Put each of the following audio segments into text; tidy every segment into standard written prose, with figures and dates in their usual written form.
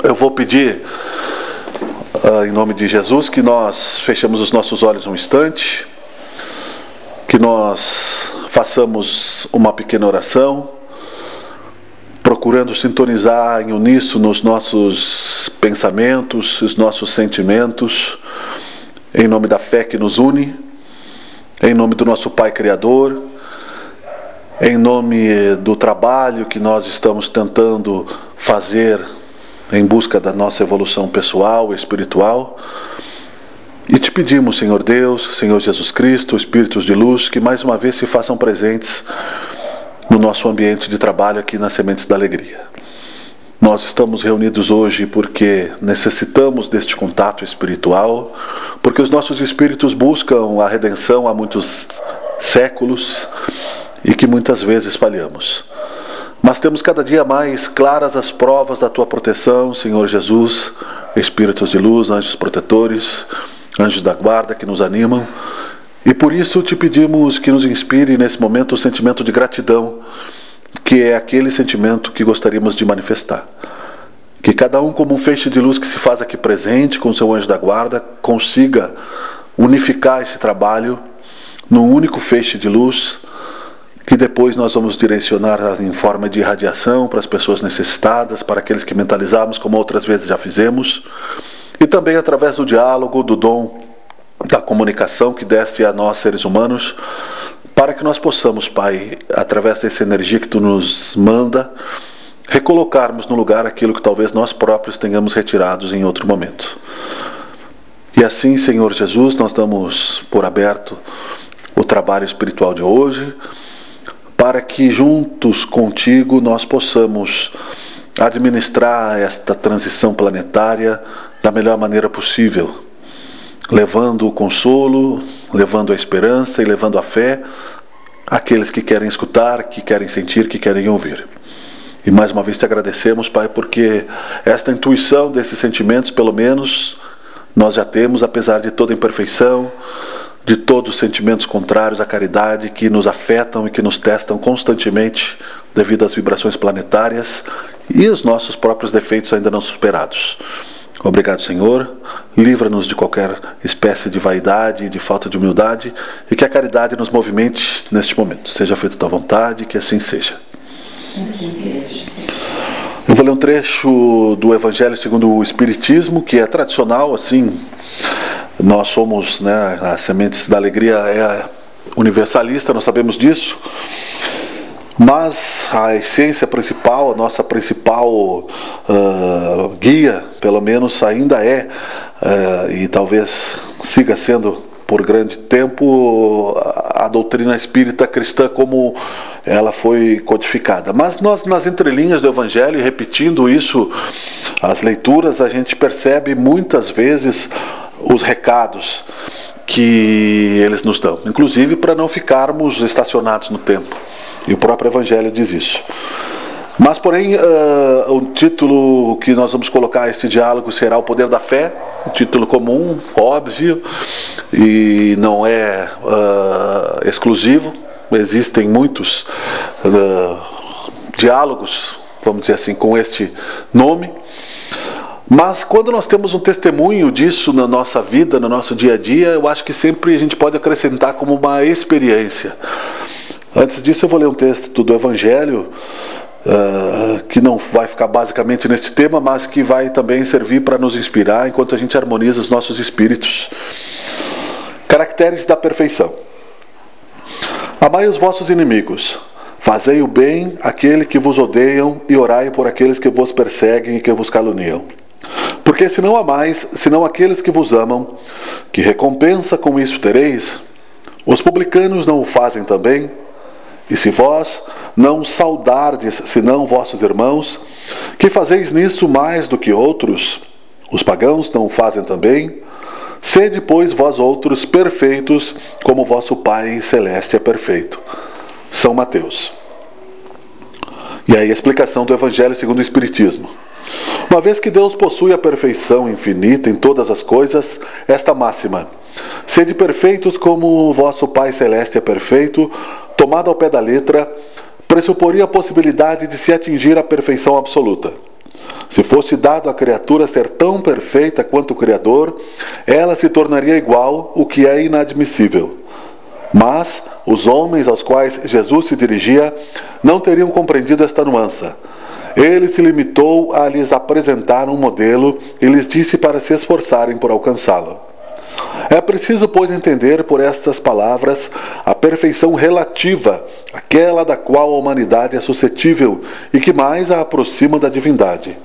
Eu vou pedir, em nome de Jesus, que nós fechemos os nossos olhos um instante, que nós façamos uma pequena oração, procurando sintonizar em uníssono os nossos pensamentos, os nossos sentimentos, em nome da fé que nos une, em nome do nosso Pai Criador, em nome do trabalho que nós estamos tentando fazer em busca da nossa evolução pessoal e espiritual. E te pedimos, Senhor Deus, Senhor Jesus Cristo, Espíritos de luz, que mais uma vez se façam presentes no nosso ambiente de trabalho aqui nas Sementes da Alegria. Nós estamos reunidos hoje porque necessitamos deste contato espiritual, porque os nossos espíritos buscam a redenção há muitos séculos e que muitas vezes falhamos. Mas temos cada dia mais claras as provas da Tua proteção, Senhor Jesus, Espíritos de luz, anjos protetores, anjos da guarda que nos animam. E por isso te pedimos que nos inspire nesse momento o sentimento de gratidão, que é aquele sentimento que gostaríamos de manifestar. Que cada um, como um feixe de luz que se faz aqui presente com o seu anjo da guarda, consiga unificar esse trabalho num único feixe de luz, que depois nós vamos direcionar em forma de irradiação para as pessoas necessitadas, para aqueles que mentalizamos, como outras vezes já fizemos, e também através do diálogo, do dom da comunicação que deste a nós, seres humanos, para que nós possamos, Pai, através dessa energia que Tu nos manda, recolocarmos no lugar aquilo que talvez nós próprios tenhamos retirados em outro momento. E assim, Senhor Jesus, nós damos por aberto o trabalho espiritual de hoje, para que juntos contigo nós possamos administrar esta transição planetária da melhor maneira possível, levando o consolo, levando a esperança e levando a fé àqueles que querem escutar, que querem sentir, que querem ouvir. E mais uma vez te agradecemos, Pai, porque esta intuição desses sentimentos, pelo menos, nós já temos, apesar de toda imperfeição, de todos os sentimentos contrários à caridade que nos afetam e que nos testam constantemente devido às vibrações planetárias e os nossos próprios defeitos ainda não superados. Obrigado, Senhor. Livra-nos de qualquer espécie de vaidade e de falta de humildade e que a caridade nos movimente neste momento. Seja feita a Tua vontade, que assim seja. Eu vou ler um trecho do Evangelho segundo o Espiritismo, que é tradicional, assim. Nós somos, as Sementes da Alegria é universalista, nós sabemos disso. Mas a essência principal, a nossa principal guia, pelo menos ainda é, e talvez siga sendo por grande tempo, a doutrina espírita cristã como ela foi codificada. Mas nós, nas entrelinhas do Evangelho, repetindo isso, as leituras, a gente percebe muitas vezes os recados que eles nos dão, inclusive para não ficarmos estacionados no tempo. E o próprio Evangelho diz isso. Mas, porém, o título que nós vamos colocar a este diálogo será O Poder da Fé, um título comum, óbvio, e não é exclusivo. Existem muitos diálogos, vamos dizer assim, com este nome. Mas quando nós temos um testemunho disso na nossa vida, no nosso dia a dia, eu acho que sempre a gente pode acrescentar como uma experiência. Antes disso eu vou ler um texto do Evangelho, que não vai ficar basicamente neste tema, mas que vai também servir para nos inspirar enquanto a gente harmoniza os nossos espíritos. Caracteres da perfeição. Amai os vossos inimigos, fazei o bem àqueles que vos odeiam e orai por aqueles que vos perseguem e que vos caluniam. Porque se não amais, senão aqueles que vos amam, que recompensa com isso tereis? Os publicanos não o fazem também? E se vós não saudardes, senão vossos irmãos, que fazeis nisso mais do que outros? Os pagãos não o fazem também? Sede, pois, vós outros perfeitos, como vosso Pai Celeste é perfeito. São Mateus. E aí a explicação do Evangelho segundo o Espiritismo. Uma vez que Deus possui a perfeição infinita em todas as coisas, esta máxima, sede perfeitos como o vosso Pai Celeste é perfeito, tomada ao pé da letra, pressuporia a possibilidade de se atingir a perfeição absoluta. Se fosse dado à criatura ser tão perfeita quanto o Criador, ela se tornaria igual, o que é inadmissível. Mas os homens aos quais Jesus se dirigia não teriam compreendido esta nuance. Ele se limitou a lhes apresentar um modelo e lhes disse para se esforçarem por alcançá-lo. É preciso, pois, entender por estas palavras a perfeição relativa, aquela da qual a humanidade é suscetível e que mais a aproxima da divindade.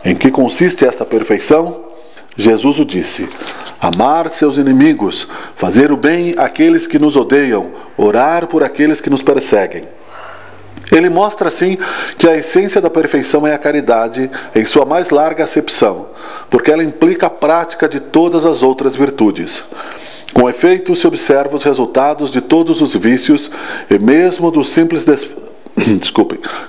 Em que consiste esta perfeição? Jesus o disse: amar seus inimigos, fazer o bem àqueles que nos odeiam, orar por aqueles que nos perseguem. Ele mostra, assim, que a essência da perfeição é a caridade em sua mais larga acepção, porque ela implica a prática de todas as outras virtudes. Com efeito, se observa os resultados de todos os vícios e mesmo dos simples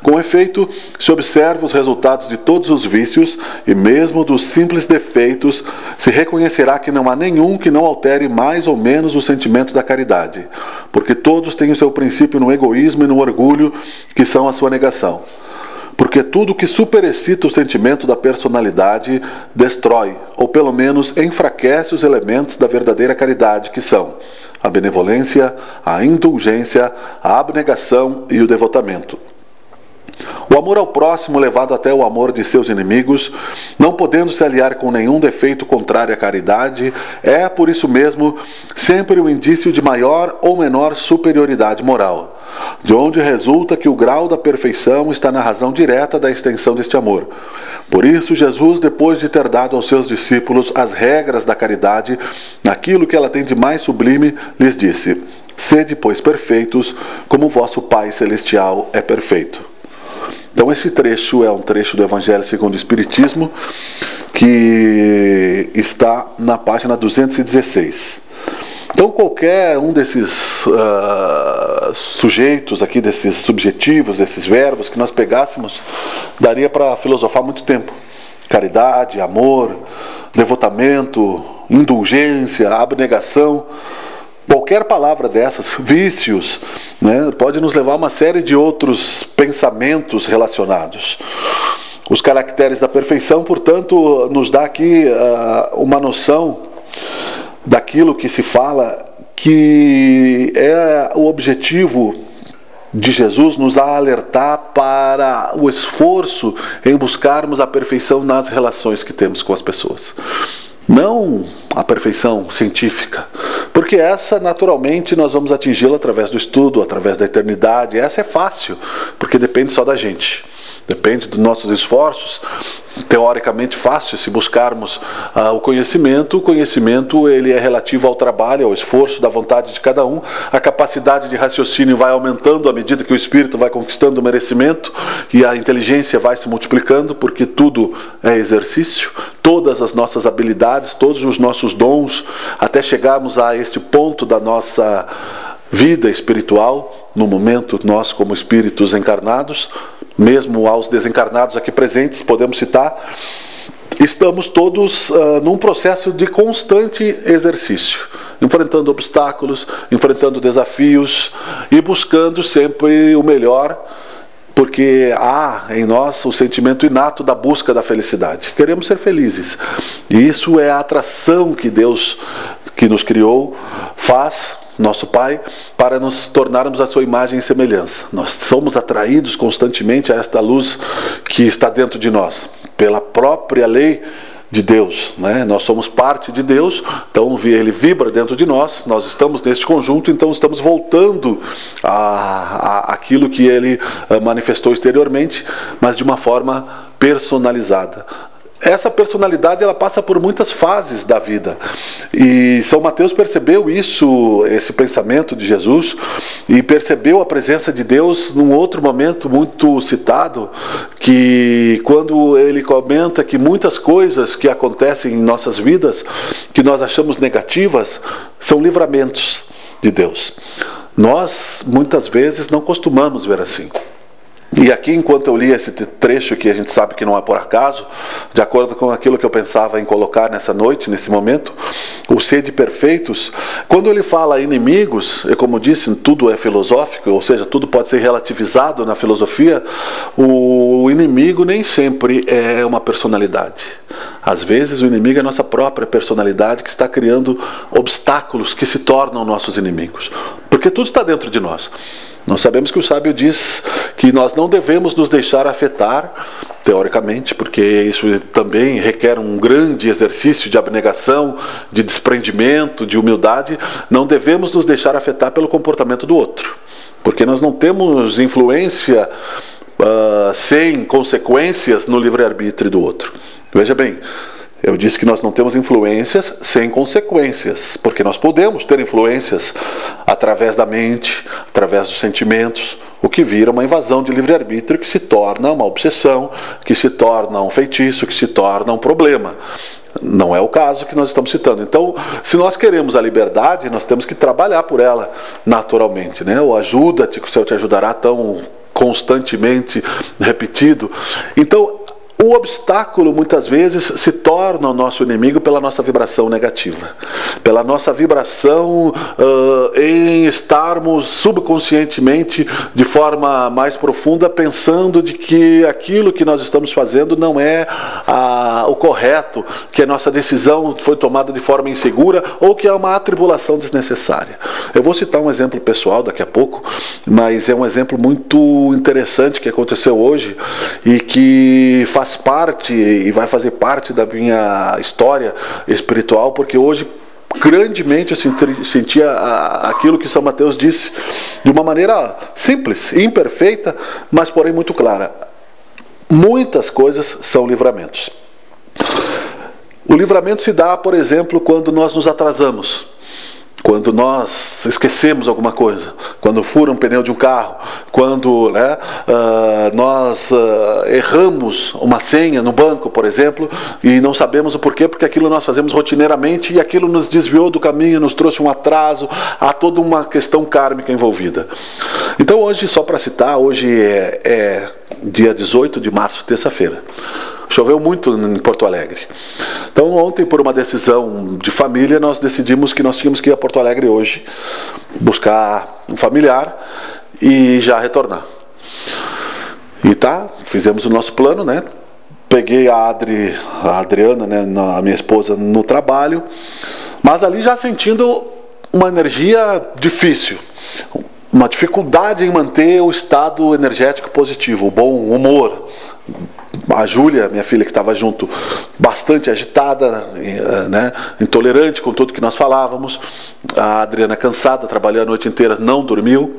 Com efeito, se observa os resultados de todos os vícios e mesmo dos simples defeitos, se reconhecerá que não há nenhum que não altere mais ou menos o sentimento da caridade, porque todos têm o seu princípio no egoísmo e no orgulho, que são a sua negação. Porque tudo que superexcita o sentimento da personalidade destrói, ou pelo menos enfraquece os elementos da verdadeira caridade, que são a benevolência, a indulgência, a abnegação e o devotamento. O amor ao próximo, levado até o amor de seus inimigos, não podendo se aliar com nenhum defeito contrário à caridade, é, por isso mesmo, sempre um indício de maior ou menor superioridade moral, de onde resulta que o grau da perfeição está na razão direta da extensão deste amor. Por isso, Jesus, depois de ter dado aos seus discípulos as regras da caridade, naquilo que ela tem de mais sublime, lhes disse: sede, pois, perfeitos, como vosso Pai Celestial é perfeito. Então esse trecho é um trecho do Evangelho segundo o Espiritismo, que está na página 216. Então qualquer um desses sujeitos aqui, desses subjetivos, desses verbos que nós pegássemos, daria para filosofar muito tempo. Caridade, amor, devotamento, indulgência, abnegação. Qualquer palavra dessas, vícios, né, pode nos levar a uma série de outros pensamentos relacionados. Os caracteres da perfeição, portanto, nos dá aqui uma noção daquilo que se fala, que é o objetivo de Jesus nos alertar para o esforço em buscarmos a perfeição nas relações que temos com as pessoas. Não a perfeição científica, porque essa naturalmente nós vamos atingi-la através do estudo, através da eternidade. Essa é fácil, porque depende só da gente, depende dos nossos esforços. Teoricamente fácil se buscarmos o conhecimento ele é relativo ao trabalho, ao esforço, da vontade de cada um. A capacidade de raciocínio vai aumentando à medida que o espírito vai conquistando o merecimento e a inteligência vai se multiplicando, porque tudo é exercício, todas as nossas habilidades, todos os nossos dons, até chegarmos a este ponto da nossa vida espiritual, no momento nós como espíritos encarnados, mesmo aos desencarnados aqui presentes, podemos citar, estamos todos num processo de constante exercício, enfrentando obstáculos, enfrentando desafios e buscando sempre o melhor, porque há em nós o sentimento inato da busca da felicidade. Queremos ser felizes. E isso é a atração que Deus, que nos criou, faz, nosso Pai, para nos tornarmos a sua imagem e semelhança. Nós somos atraídos constantemente a esta luz que está dentro de nós, pela própria lei de Deus, né? Nós somos parte de Deus, então ele vibra dentro de nós, nós estamos neste conjunto, então estamos voltando àquilo que ele manifestou exteriormente, mas de uma forma personalizada. Essa personalidade ela passa por muitas fases da vida, e São Mateus percebeu isso, esse pensamento de Jesus, e percebeu a presença de Deus num outro momento muito citado, que quando ele comenta que muitas coisas que acontecem em nossas vidas, que nós achamos negativas, são livramentos de Deus. Nós muitas vezes não costumamos ver assim. E aqui, enquanto eu li esse trecho, que a gente sabe que não é por acaso, de acordo com aquilo que eu pensava em colocar nessa noite, nesse momento, o sede perfeitos, quando ele fala inimigos, e como disse, tudo é filosófico, ou seja, tudo pode ser relativizado na filosofia, o inimigo nem sempre é uma personalidade. Às vezes o inimigo é a nossa própria personalidade que está criando obstáculos que se tornam nossos inimigos. Porque tudo está dentro de nós. Nós sabemos que o sábio diz que nós não devemos nos deixar afetar, teoricamente, porque isso também requer um grande exercício de abnegação, de desprendimento, de humildade. Não devemos nos deixar afetar pelo comportamento do outro, porque nós não temos influência sem consequências no livre-arbítrio do outro. Veja bem, eu disse que nós não temos influências sem consequências, porque nós podemos ter influências através da mente, através dos sentimentos, o que vira uma invasão de livre-arbítrio que se torna uma obsessão, que se torna um feitiço, que se torna um problema. Não é o caso que nós estamos citando. Então, se nós queremos a liberdade, nós temos que trabalhar por ela naturalmente, né? O ajuda-te que o Senhor te ajudará, tão constantemente repetido. Então, o obstáculo, muitas vezes, se torna o nosso inimigo pela nossa vibração negativa. Pela nossa vibração em estarmos subconscientemente, de forma mais profunda, pensando de que aquilo que nós estamos fazendo não é o correto, que a nossa decisão foi tomada de forma insegura, ou que é uma atribulação desnecessária. Eu vou citar um exemplo pessoal daqui a pouco, mas é um exemplo muito interessante que aconteceu hoje e que faz parte e vai fazer parte da minha história espiritual, porque hoje grandemente eu sentia aquilo que São Mateus disse de uma maneira simples, imperfeita, mas porém muito clara. Muitas coisas são livramentos. O livramento se dá, por exemplo, quando nós nos atrasamos, quando nós esquecemos alguma coisa, quando fura um pneu de um carro, quando nós erramos uma senha no banco, por exemplo, e não sabemos o porquê, porque aquilo nós fazemos rotineiramente e aquilo nos desviou do caminho, nos trouxe um atraso, há toda uma questão kármica envolvida. Então hoje, só para citar, hoje é dia 18 de março, terça-feira. Choveu muito em Porto Alegre. Então ontem, por uma decisão de família, nós decidimos que nós tínhamos que ir a Porto Alegre hoje, buscar um familiar e já retornar. E fizemos o nosso plano, né? Peguei a Adriana, né, a minha esposa, no trabalho, mas ali já sentindo uma energia difícil, uma dificuldade em manter o estado energético positivo, o bom humor. A Júlia, minha filha que estava junto, bastante agitada, né, intolerante com tudo que nós falávamos. A Adriana cansada, trabalhou a noite inteira, não dormiu.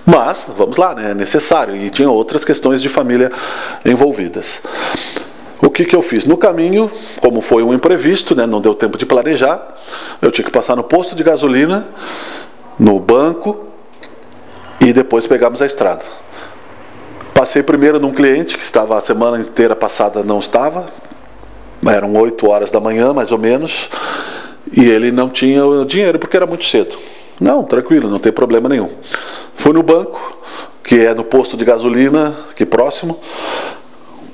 Mas, vamos lá, né, é necessário. E tinha outras questões de família envolvidas. O que eu fiz? No caminho, como foi um imprevisto, né, não deu tempo de planejar, eu tinha que passar no posto de gasolina, no banco, e depois pegamos a estrada. Passei primeiro num cliente que estava a semana inteira passada, não estava, eram 8 horas da manhã mais ou menos, e ele não tinha o dinheiro porque era muito cedo. Não, tranquilo, não tem problema nenhum. Fui no banco, que é no posto de gasolina aqui próximo,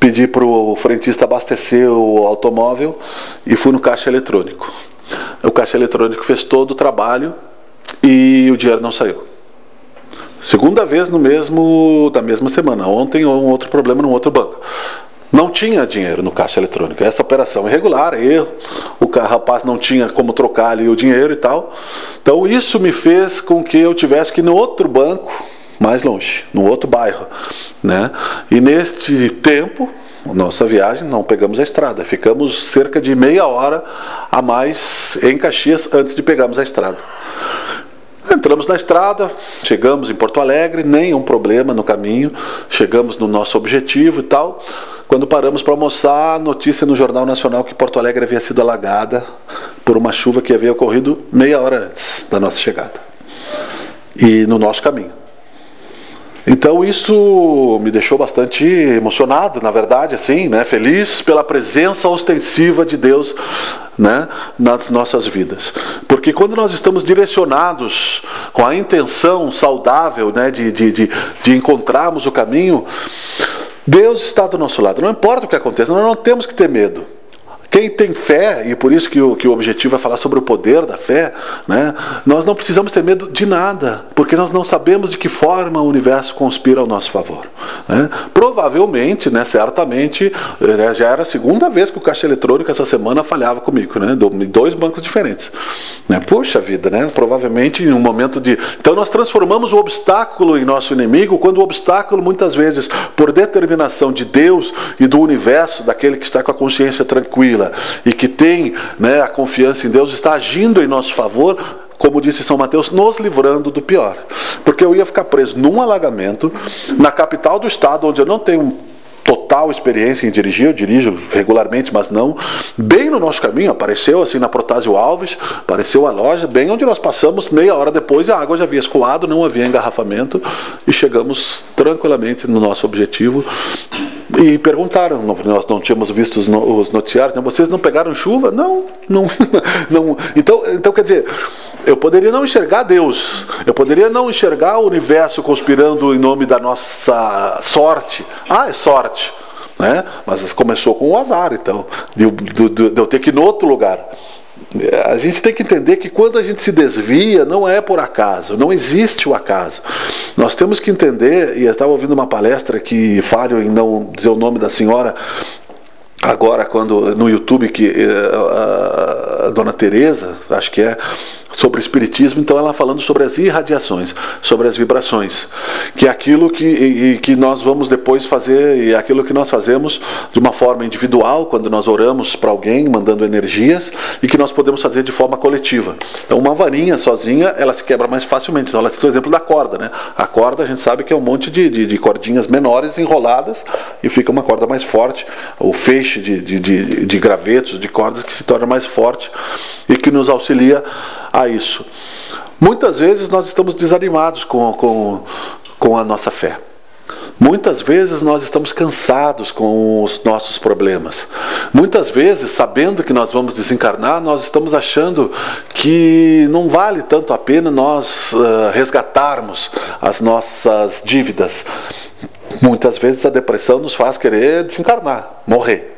pedi para o frentista abastecer o automóvel e fui no caixa eletrônico. O caixa eletrônico fez todo o trabalho e o dinheiro não saiu. Segunda vez da mesma semana. Ontem um outro problema num outro banco. Não tinha dinheiro no caixa eletrônico. Essa operação irregular, erro. O rapaz não tinha como trocar ali o dinheiro e tal. Então isso me fez com que eu tivesse que ir no outro banco, mais longe, no outro bairro, né? E neste tempo, nossa viagem, não pegamos a estrada. Ficamos cerca de meia hora a mais em Caxias antes de pegarmos a estrada. Entramos na estrada, chegamos em Porto Alegre, nenhum problema no caminho, chegamos no nosso objetivo e tal. Quando paramos para almoçar, notícia no Jornal Nacional que Porto Alegre havia sido alagada por uma chuva que havia ocorrido meia hora antes da nossa chegada. E no nosso caminho. Então isso me deixou bastante emocionado, na verdade, assim, né? Feliz pela presença ostensiva de Deus, né, nas nossas vidas. Porque quando nós estamos direcionados com a intenção saudável, né, de encontrarmos o caminho, Deus está do nosso lado. Não importa o que aconteça, nós não temos que ter medo. Quem tem fé, e por isso que o objetivo é falar sobre o poder da fé, né? Nós não precisamos ter medo de nada, porque nós não sabemos de que forma o universo conspira ao nosso favor, né? Provavelmente, né, certamente, já era a segunda vez que o caixa eletrônico essa semana falhava comigo, né? Em 2 bancos diferentes, né? Puxa vida, né? Provavelmente em um momento de... Então nós transformamos o obstáculo em nosso inimigo, quando o obstáculo muitas vezes, por determinação de Deus e do universo, daquele que está com a consciência tranquila e que tem, né, a confiança em Deus, está agindo em nosso favor, como disse São Mateus, nos livrando do pior. Porque eu ia ficar preso num alagamento, na capital do estado, onde eu não tenho total experiência em dirigir, eu dirijo regularmente, mas não, bem no nosso caminho, apareceu assim na Protásio Alves, apareceu a loja, bem onde nós passamos, meia hora depois a água já havia escoado, não havia engarrafamento, e chegamos tranquilamente no nosso objetivo. E perguntaram, nós não tínhamos visto os noticiários, vocês não pegaram chuva? Não. Então quer dizer, eu poderia não enxergar Deus, eu poderia não enxergar o universo conspirando em nome da nossa sorte. É sorte, né? Mas começou com o azar, então, de eu ter que ir em outro lugar. A gente tem que entender que quando a gente se desvia, não é por acaso, não existe o acaso. Nós temos que entender, e eu estava ouvindo uma palestra que falho em não dizer o nome da senhora, agora quando no YouTube, que a dona Teresa, acho que é, sobre o espiritismo, então ela falando sobre as irradiações, sobre as vibrações, que é aquilo que nós vamos depois fazer, e é aquilo que nós fazemos de uma forma individual, quando nós oramos para alguém, mandando energias, e que nós podemos fazer de forma coletiva. Então uma varinha sozinha, ela se quebra mais facilmente. Então ela cita o exemplo da corda, né? A corda a gente sabe que é um monte de cordinhas menores enroladas, e fica uma corda mais forte, o feixe de gravetos, de cordas que se torna mais forte, e que nos auxilia a isso. Muitas vezes nós estamos desanimados com a nossa fé. Muitas vezes nós estamos cansados com os nossos problemas. Muitas vezes, sabendo que nós vamos desencarnar, nós estamos achando que não vale tanto a pena nós resgatarmos as nossas dívidas. Muitas vezes a depressão nos faz querer desencarnar, morrer.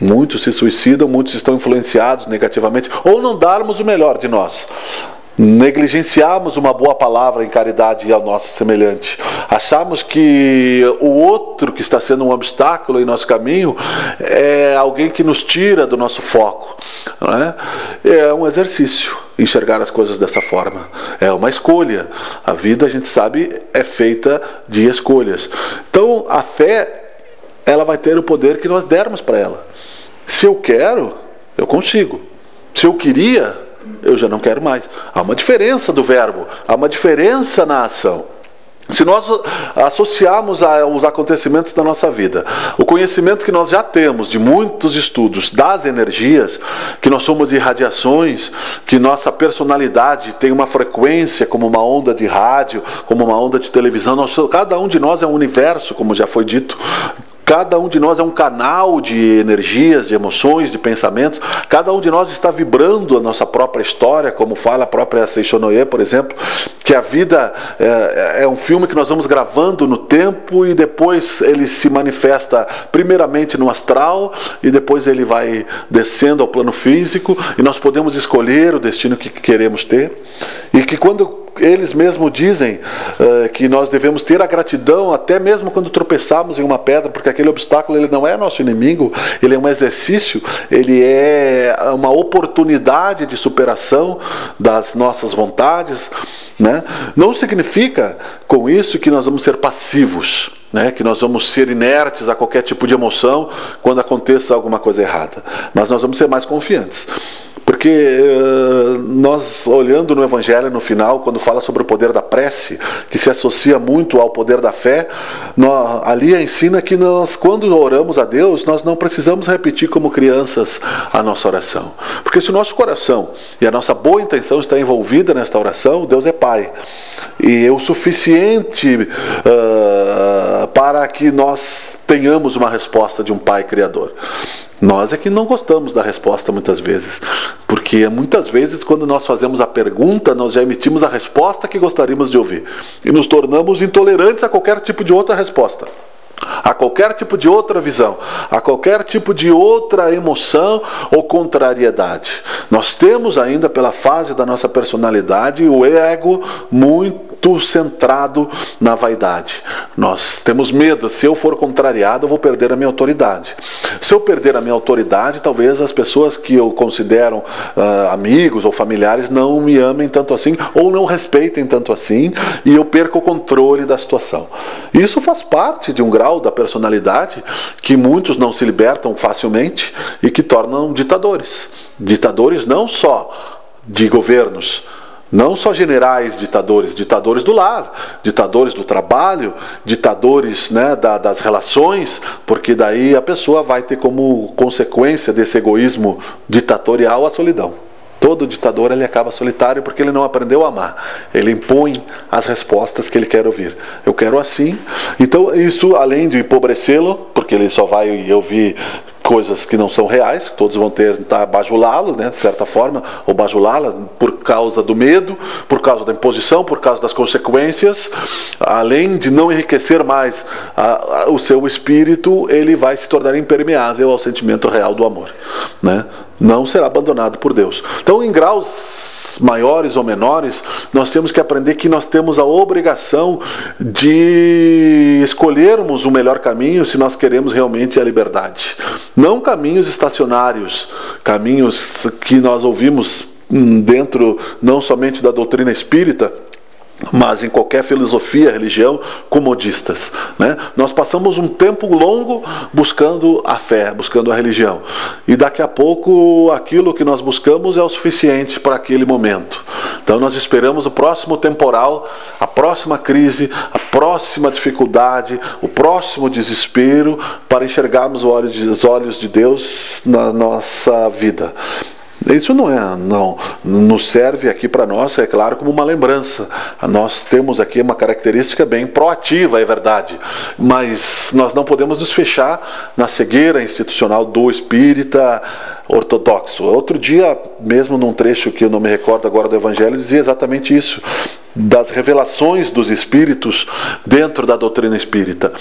Muitos se suicidam, muitos estão influenciados negativamente, ou não darmos o melhor de nós. Negligenciarmos uma boa palavra em caridade ao nosso semelhante. Achamos que o outro que está sendo um obstáculo em nosso caminho é alguém que nos tira do nosso foco, não é? É um exercício enxergar as coisas dessa forma. É uma escolha. A vida, a gente sabe, é feita de escolhas. Então, a fé, ela vai ter o poder que nós dermos para ela. Se eu quero, eu consigo. Se eu queria, eu já não quero mais. Há uma diferença do verbo, há uma diferença na ação. Se nós associarmos aos acontecimentos da nossa vida o conhecimento que nós já temos de muitos estudos das energias, que nós somos irradiações, que nossa personalidade tem uma frequência como uma onda de rádio, como uma onda de televisão, cada um de nós é um universo, como já foi dito. Cada um de nós é um canal de energias, de emoções, de pensamentos. Cada um de nós está vibrando a nossa própria história, como fala a própria Seixonoye, por exemplo, que a vida é um filme que nós vamos gravando no tempo e depois ele se manifesta primeiramente no astral e depois ele vai descendo ao plano físico e nós podemos escolher o destino que queremos ter. E que quando eles mesmos dizem que nós devemos ter a gratidão até mesmo quando tropeçamos em uma pedra, porque aquele obstáculo ele não é nosso inimigo, ele é um exercício, ele é uma oportunidade de superação das nossas vontades, né? Não significa com isso que nós vamos ser passivos, né? Que nós vamos ser inertes a qualquer tipo de emoção quando aconteça alguma coisa errada, mas nós vamos ser mais confiantes. Porque nós, olhando no Evangelho no final, quando fala sobre o poder da prece, que se associa muito ao poder da fé, ali ensina que nós, quando oramos a Deus, nós não precisamos repetir como crianças a nossa oração. Porque se o nosso coração e a nossa boa intenção está envolvida nesta oração, Deus é Pai. E é o suficiente para que nós tenhamos uma resposta de um Pai Criador. Nós é que não gostamos da resposta muitas vezes, porque muitas vezes quando nós fazemos a pergunta, nós já emitimos a resposta que gostaríamos de ouvir e nos tornamos intolerantes a qualquer tipo de outra resposta, a qualquer tipo de outra visão, a qualquer tipo de outra emoção ou contrariedade. Nós temos ainda, pela fase da nossa personalidade, o ego muito centrado na vaidade. Nós temos medo, se eu for contrariado, eu vou perder a minha autoridade. Se eu perder a minha autoridade, talvez as pessoas que eu considero amigos ou familiares não me amem tanto assim, ou não respeitem tanto assim, e eu perco o controle da situação. Isso faz parte de um grau da personalidade que muitos não se libertam facilmente e que tornam ditadores. Ditadores não só de governos, não só generais ditadores, ditadores do lar, ditadores do trabalho, ditadores, né, das relações, porque daí a pessoa vai ter como consequência desse egoísmo ditatorial a solidão. Todo ditador ele acaba solitário porque ele não aprendeu a amar. Ele impõe as respostas que ele quer ouvir. Eu quero assim. Então isso, além de empobrecê-lo, porque ele só vai ouvir coisas que não são reais, todos vão tentar bajulá-lo, né, de certa forma, ou bajulá-la por causa do medo, por causa da imposição, por causa das consequências. Além de não enriquecer mais o seu espírito, ele vai se tornar impermeável ao sentimento real do amor, né? Não será abandonado por Deus. Então, em graus maiores ou menores, nós temos que aprender que nós temos a obrigação de escolhermos o melhor caminho se nós queremos realmente a liberdade. Não caminhos estacionários, caminhos que nós ouvimos dentro não somente da doutrina espírita, mas em qualquer filosofia, religião, comodistas, né? Nós passamos um tempo longo buscando a fé, buscando a religião. E daqui a pouco aquilo que nós buscamos é o suficiente para aquele momento. Então nós esperamos o próximo temporal, a próxima crise, a próxima dificuldade, o próximo desespero para enxergarmos os olhos de Deus na nossa vida. Isso não nos serve aqui para nós, é claro, como uma lembrança. Nós temos aqui uma característica bem proativa, é verdade, mas nós não podemos nos fechar na cegueira institucional do espírita ortodoxo. Outro dia, mesmo num trecho que eu não me recordo agora do Evangelho, dizia exatamente isso, das revelações dos espíritos dentro da doutrina espírita.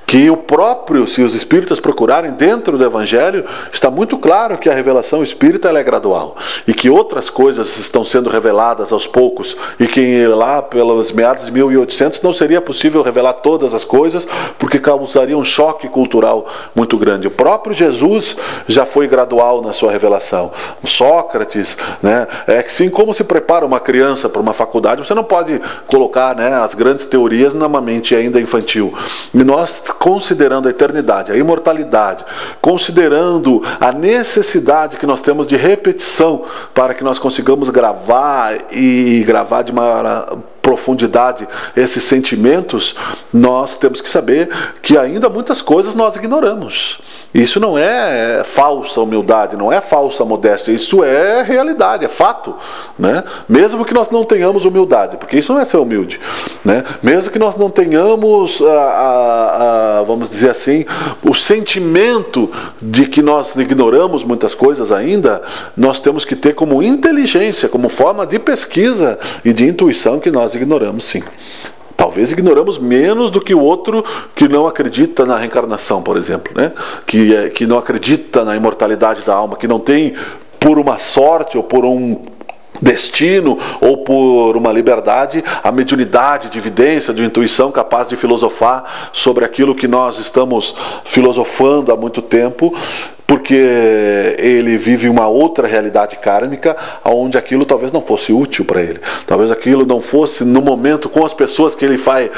Que o próprio, se os espíritas procurarem dentro do Evangelho, está muito claro que a revelação espírita ela é gradual. E que outras coisas estão sendo reveladas aos poucos. E que lá pelos meados de 1800 não seria possível revelar todas as coisas, porque causaria um choque cultural muito grande. O próprio Jesus já foi gradual na sua revelação. Sócrates, né, é que assim como se prepara uma criança para uma faculdade, você não pode colocar, né, as grandes teorias numa mente ainda infantil. E nós, considerando a eternidade, a imortalidade, considerando a necessidade que nós temos de repetição para que nós consigamos gravar de maior profundidade esses sentimentos, nós temos que saber que ainda muitas coisas nós ignoramos. Isso não é falsa humildade, não é falsa modéstia, isso é realidade, é fato, né? Mesmo que nós não tenhamos humildade, porque isso não é ser humilde, né? Mesmo que nós não tenhamos, vamos dizer assim, o sentimento de que nós ignoramos muitas coisas ainda, nós temos que ter como inteligência, como forma de pesquisa e de intuição que nós ignoramos, sim. Talvez ignoramos menos do que o outro que não acredita na reencarnação, por exemplo, né? Que não acredita na imortalidade da alma, que não tem, por uma sorte ou por um destino ou por uma liberdade, a mediunidade de evidência, de intuição capaz de filosofar sobre aquilo que nós estamos filosofando há muito tempo, porque ele vive uma outra realidade kármica, onde aquilo talvez não fosse útil para ele. Talvez aquilo não fosse, no momento, com as pessoas que ele vai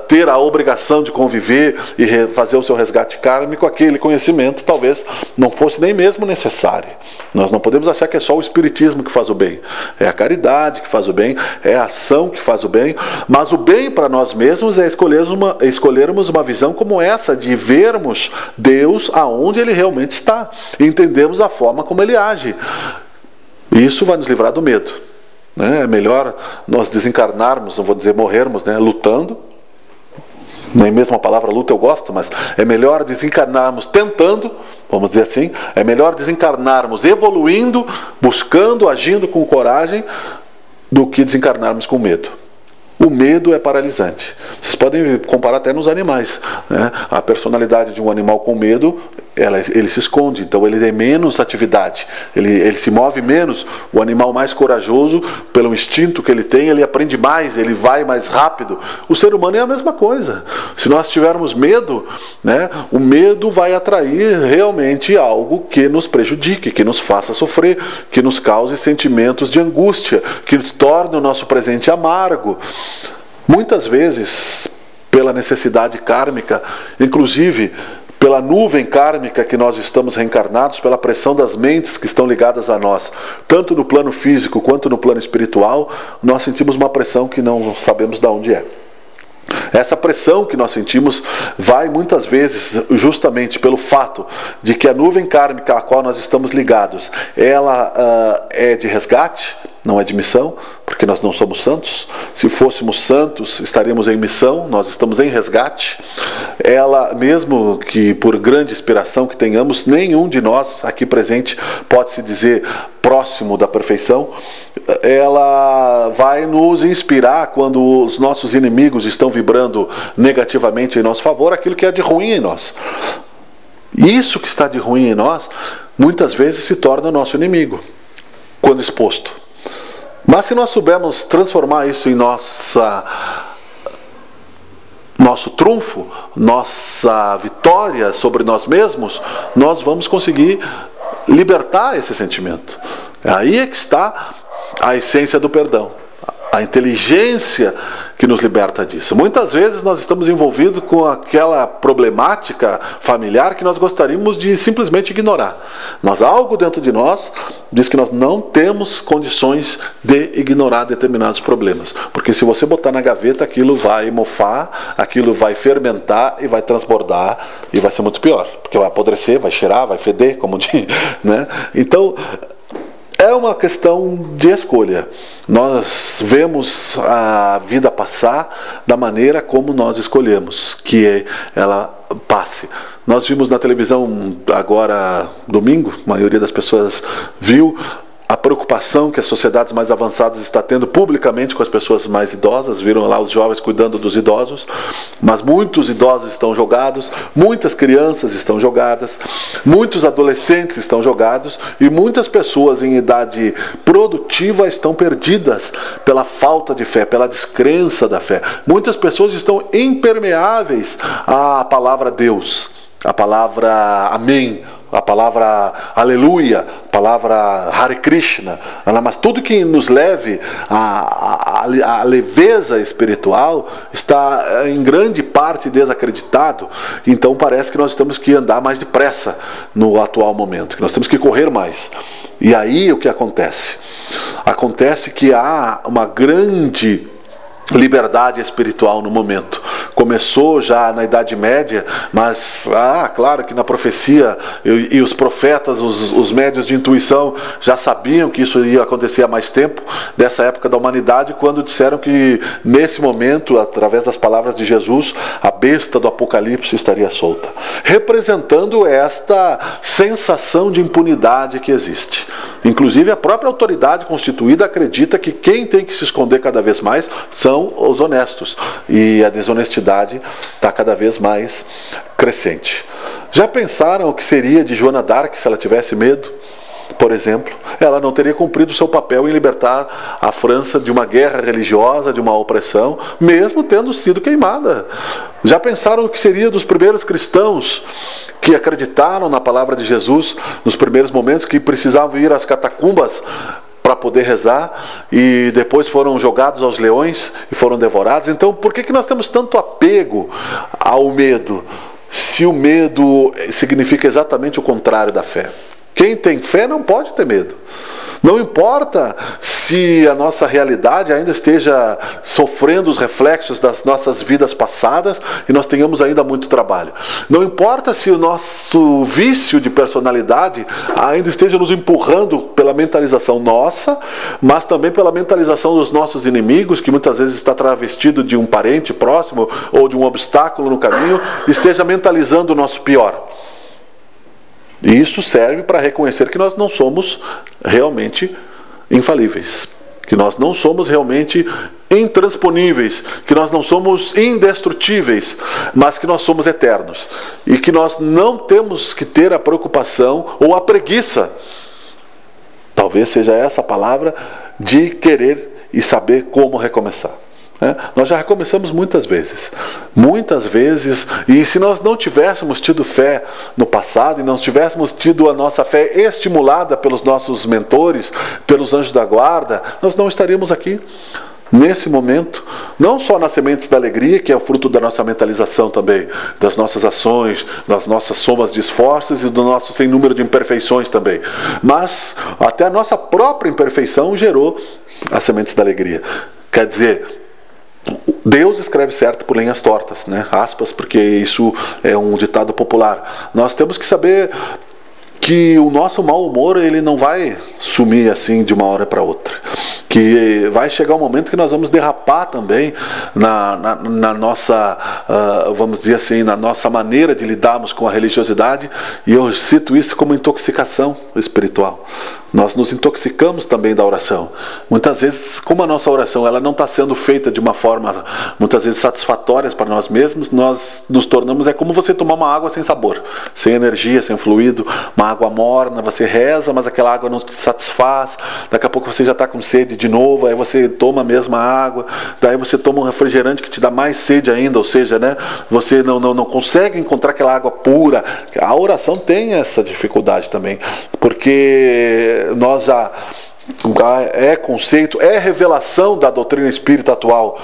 ter a obrigação de conviver e fazer o seu resgate kármico, aquele conhecimento talvez não fosse nem mesmo necessário. Nós não podemos achar que é só o espiritismo que faz o bem. É a caridade que faz o bem, é a ação que faz o bem, mas o bem para nós mesmos é escolhermos uma visão como essa, de vermos Deus aonde Ele realmente está, e entendermos a forma como Ele age. Isso vai nos livrar do medo, né? É melhor nós desencarnarmos, não vou dizer morrermos, né, lutando. Nem mesmo a palavra luta eu gosto, mas é melhor desencarnarmos tentando, vamos dizer assim, é melhor desencarnarmos evoluindo, buscando, agindo com coragem, do que desencarnarmos com medo. O medo é paralisante. Vocês podem comparar até nos animais, né? A personalidade de um animal com medo, ele se esconde, então ele tem menos atividade, ele se move menos. O animal mais corajoso, pelo instinto que ele tem, ele aprende mais, ele vai mais rápido. O ser humano é a mesma coisa. Se nós tivermos medo, né, o medo vai atrair realmente algo que nos prejudique, que nos faça sofrer, que nos cause sentimentos de angústia, que nos torne o nosso presente amargo. Muitas vezes, pela necessidade kármica, inclusive pela nuvem kármica que nós estamos reencarnados, pela pressão das mentes que estão ligadas a nós, tanto no plano físico quanto no plano espiritual, nós sentimos uma pressão que não sabemos de onde é. Essa pressão que nós sentimos vai muitas vezes justamente pelo fato de que a nuvem kármica a qual nós estamos ligados, ela é de resgate, não é de missão, porque nós não somos santos. Se fôssemos santos, estaríamos em missão, nós estamos em resgate. Ela, mesmo que por grande inspiração que tenhamos, nenhum de nós aqui presente pode se dizer próximo da perfeição. Ela vai nos inspirar quando os nossos inimigos estão vibrando negativamente em nosso favor, aquilo que é de ruim em nós. Isso que está de ruim em nós, muitas vezes se torna nosso inimigo, quando exposto. Mas se nós soubermos transformar isso em nosso trunfo, nossa vitória sobre nós mesmos, nós vamos conseguir libertar esse sentimento. Aí é que está a essência do perdão, a inteligência que nos liberta disso. Muitas vezes nós estamos envolvidos com aquela problemática familiar que nós gostaríamos de simplesmente ignorar. Mas algo dentro de nós diz que nós não temos condições de ignorar determinados problemas. Porque se você botar na gaveta, aquilo vai mofar, aquilo vai fermentar e vai transbordar e vai ser muito pior. Porque vai apodrecer, vai cheirar, vai feder, como diz, né? Então, é uma questão de escolha. Nós vemos a vida passar da maneira como nós escolhemos que ela passe. Nós vimos na televisão agora, domingo, a maioria das pessoas viu a preocupação que as sociedades mais avançadas estão tendo publicamente com as pessoas mais idosas. Viram lá os jovens cuidando dos idosos, mas muitos idosos estão jogados, muitas crianças estão jogadas, muitos adolescentes estão jogados e muitas pessoas em idade produtiva estão perdidas pela falta de fé, pela descrença da fé. Muitas pessoas estão impermeáveis à palavra Deus, à palavra Amém, a palavra aleluia, a palavra Hare Krishna, mas tudo que nos leve à leveza espiritual está em grande parte desacreditado. Então parece que nós temos que andar mais depressa no atual momento, que nós temos que correr mais. E aí o que acontece? Acontece que há uma grande liberdade espiritual no momento. Começou já na Idade Média, mas claro que na profecia e os profetas, os médios de intuição já sabiam que isso ia acontecer há mais tempo, dessa época da humanidade, quando disseram que nesse momento, através das palavras de Jesus, a besta do Apocalipse estaria solta, representando esta sensação de impunidade que existe. Inclusive a própria autoridade constituída acredita que quem tem que se esconder cada vez mais são os honestos, e a desonestidade está cada vez mais crescente. Já pensaram o que seria de Joana d'Arc se ela tivesse medo? Por exemplo, ela não teria cumprido o seu papel em libertar a França de uma guerra religiosa, de uma opressão, mesmo tendo sido queimada. Já pensaram o que seria dos primeiros cristãos que acreditaram na palavra de Jesus nos primeiros momentos, que precisavam ir às catacumbas para poder rezar, e depois foram jogados aos leões e foram devorados. Então, por que nós temos tanto apego ao medo, se o medo significa exatamente o contrário da fé? Quem tem fé não pode ter medo. Não importa se a nossa realidade ainda esteja sofrendo os reflexos das nossas vidas passadas e nós tenhamos ainda muito trabalho. Não importa se o nosso vício de personalidade ainda esteja nos empurrando pela mentalização nossa, mas também pela mentalização dos nossos inimigos, que muitas vezes está travestido de um parente próximo ou de um obstáculo no caminho, esteja mentalizando o nosso pior. E isso serve para reconhecer que nós não somos realmente infalíveis, que nós não somos realmente intransponíveis, que nós não somos indestrutíveis, mas que nós somos eternos. E que nós não temos que ter a preocupação ou a preguiça, talvez seja essa a palavra, de querer e saber como recomeçar. Nós já recomeçamos muitas vezes, e se nós não tivéssemos tido fé no passado, e não tivéssemos tido a nossa fé estimulada pelos nossos mentores, pelos anjos da guarda, nós não estaríamos aqui nesse momento, não só nas sementes da alegria, que é o fruto da nossa mentalização também, das nossas ações, das nossas somas de esforços e do nosso sem número de imperfeições também, mas até a nossa própria imperfeição gerou as sementes da alegria. Quer dizer, Deus escreve certo por linhas tortas, né? Aspas, porque isso é um ditado popular. Nós temos que saber que o nosso mau humor, ele não vai sumir assim de uma hora para outra. Que vai chegar um momento que nós vamos derrapar também na nossa, vamos dizer assim, na nossa maneira de lidarmos com a religiosidade, e eu cito isso como intoxicação espiritual. Nós nos intoxicamos também da oração. Muitas vezes, como a nossa oração ela não está sendo feita de uma forma, muitas vezes, satisfatória para nós mesmos, nós nos tornamos, é como você tomar uma água sem sabor, sem energia, sem fluido, uma água morna, você reza, mas aquela água não te satisfaz, daqui a pouco você já está com sede de novo, aí você toma a mesma água, daí você toma um refrigerante que te dá mais sede ainda, ou seja, né, você não consegue encontrar aquela água pura. A oração tem essa dificuldade também, porque nós já é conceito, é revelação da doutrina espírita atual,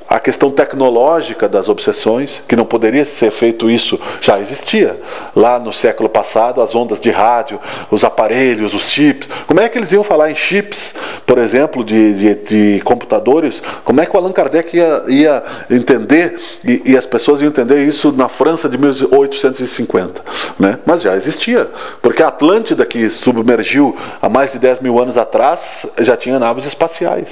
a questão tecnológica das obsessões, que não poderia ser feito isso, já existia lá no século passado, as ondas de rádio, os aparelhos, os chips. Como é que eles iam falar em chips, por exemplo, de computadores? Como é que o Allan Kardec ia entender, e as pessoas iam entender isso na França de 1850, né? Mas já existia, porque a Atlântida, que submergiu há mais de 10 mil anos atrás, já tinha naves espaciais.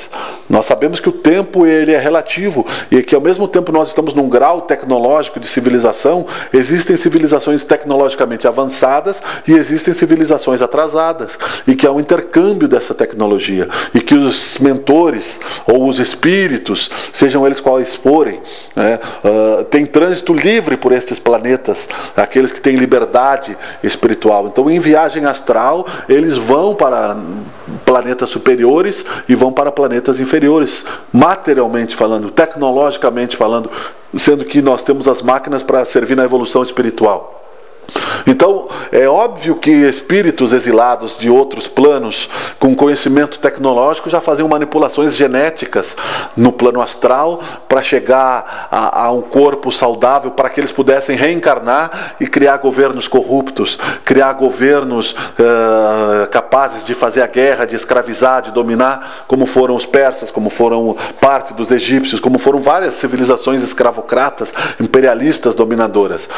Nós sabemos que o tempo ele é relativo, e que ao mesmo tempo nós estamos num grau tecnológico de civilização, existem civilizações tecnologicamente avançadas e existem civilizações atrasadas, e que há um intercâmbio dessa tecnologia, e que os mentores ou os espíritos, sejam eles quais forem, né, tem trânsito livre por estes planetas, aqueles que têm liberdade espiritual. Então, em viagem astral, eles vão para planetas superiores e vão para planetas inferiores, materialmente falando, tecnologicamente falando, sendo que nós temos as máquinas para servir na evolução espiritual. Então, é óbvio que espíritos exilados de outros planos, com conhecimento tecnológico, já faziam manipulações genéticas no plano astral para chegar a um corpo saudável, para que eles pudessem reencarnar e criar governos corruptos, criar governos capazes de fazer a guerra, de escravizar, de dominar, como foram os persas, como foram parte dos egípcios, como foram várias civilizações escravocratas, imperialistas, dominadoras.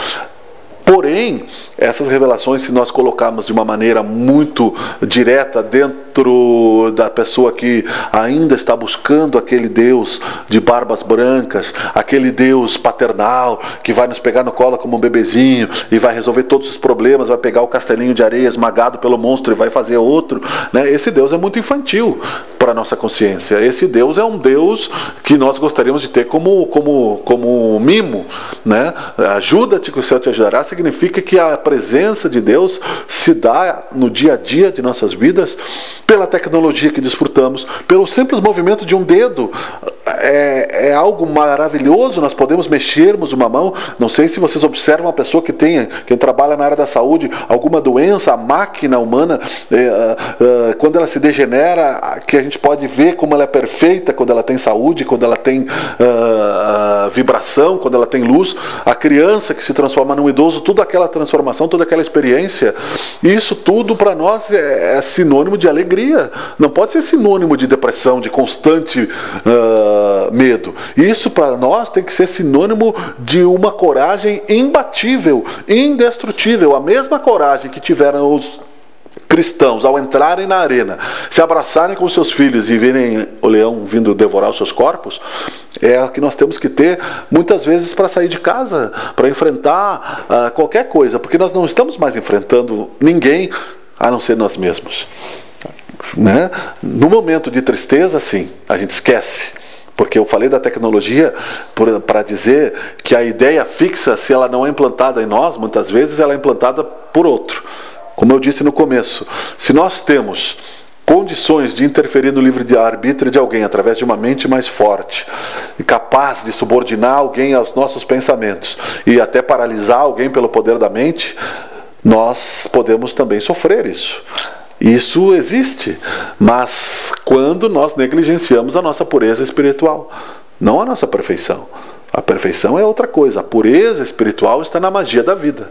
Porém, essas revelações, se nós colocarmos de uma maneira muito direta dentro da pessoa que ainda está buscando aquele Deus de barbas brancas, aquele Deus paternal, que vai nos pegar no colo como um bebezinho e vai resolver todos os problemas, vai pegar o castelinho de areia esmagado pelo monstro e vai fazer outro, né? Esse Deus é muito infantil para a nossa consciência. Esse Deus é um Deus que nós gostaríamos de ter como mimo, né? Ajuda-te que o céu te ajudará significa que a presença de Deus se dá no dia a dia de nossas vidas, pela tecnologia que desfrutamos, pelo simples movimento de um dedo. É algo maravilhoso, nós podemos mexermos uma mão. Não sei se vocês observam uma pessoa quem trabalha na área da saúde, alguma doença, a máquina humana, quando ela se degenera, que a gente pode ver como ela é perfeita quando ela tem saúde, quando ela tem vibração, quando ela tem luz. A criança que se transforma num idoso, toda aquela transformação, toda aquela experiência, isso tudo para nós é sinônimo de alegria, não pode ser sinônimo de depressão, de constante medo. Isso para nós tem que ser sinônimo de uma coragem imbatível, indestrutível, a mesma coragem que tiveram os cristãos ao entrarem na arena, se abraçarem com seus filhos e verem o leão vindo devorar os seus corpos, é a que nós temos que ter muitas vezes para sair de casa, para enfrentar qualquer coisa, porque nós não estamos mais enfrentando ninguém a não ser nós mesmos, né? No momento de tristeza, sim, a gente esquece. Porque eu falei da tecnologia para dizer que a ideia fixa, se ela não é implantada em nós, muitas vezes ela é implantada por outro. Como eu disse no começo, se nós temos condições de interferir no livre-arbítrio de alguém através de uma mente mais forte, capaz de subordinar alguém aos nossos pensamentos e até paralisar alguém pelo poder da mente, nós podemos também sofrer isso. Isso existe, mas quando nós negligenciamos a nossa pureza espiritual, não a nossa perfeição. A perfeição é outra coisa, a pureza espiritual está na magia da vida.